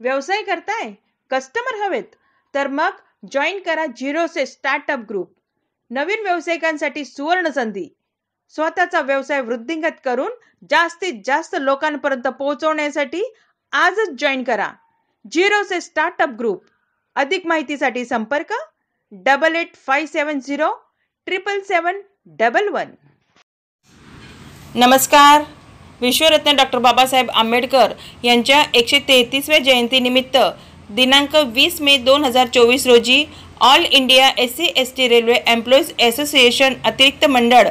व्यवसाय करताय, कस्टमर हवेत, तर मग जॉईन करा झिरोचे स्टार्टअप ग्रुप. नवीन व्यावसायिकांसाठी सुवर्ण संधी. स्वतःचा व्यवसाय वृद्धिंगत करून जास्तीत जास्त लोकांपर्यंत पोहोचवण्यासाठी आजच जॉईन करा झिरोचे स्टार्टअप ग्रुप. अधिक माहितीसाठी संपर्क 8857077711. नमस्कार. विश्वरत्न डॉक्टर बाबासाहेब आंबेडकर यांच्या 133व्या जयंतीनिमित्त दिनांक 20 मे 2024 रोजी all India SC/ST railway employees association अतिरिक्त मंडळ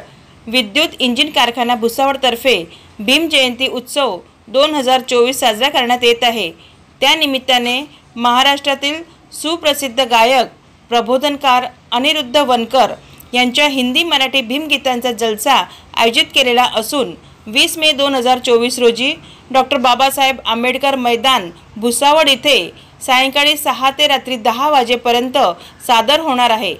विद्युत इंजिन कारखाना भुसावळतर्फे भीम जयंती उत्सव 2024 साजरा करण्यात येत आहे. त्यानिमित्ताने महाराष्ट्रातील सुप्रसिद्ध गायक प्रबोधनकार अनिरुद्ध वनकर यांच्या हिंदी मराठी भीमगीतांचा जलसा आयोजित केलेला असून 20 मे 2024 रोजी डॉक्टर बाबासाहेब आंबेडकर मैदान भुसावळ इथे सायंकाळी 6 ते रात्री 10 वाजेपर्यंत सादर होणार आहे,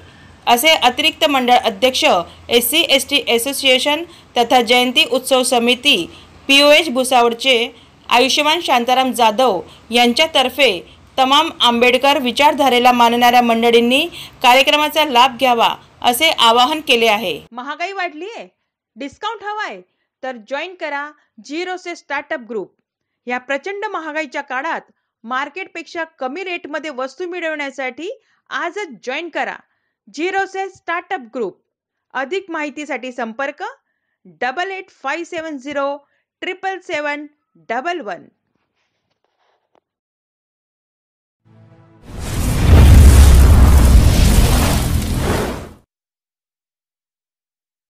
असे अतिरिक्त मंडळ अध्यक्ष SC/ST असोसिएशन तथा जयंती उत्सव समिती POH भुसावळचे आयुष्यमान शांताराम जाधव यांच्यातर्फे तमाम आंबेडकर विचारधारेला मानणाऱ्या मंडळींनी कार्यक्रमाचा लाभ घ्यावा असे आवाहन केले आहे. महागाई वाढली आहे, डिस्काउंट हवाय, तर जॉईन करा झिरोचे स्टार्टअप ग्रुप. या प्रचंड महागाईच्या काळात मार्केटपेक्षा कमी रेटमध्ये वस्तू मिळवण्यासाठी आजच जॉईन करा झिरोचे स्टार्टअप ग्रुप. अधिक माहितीसाठी संपर्क 8857077711.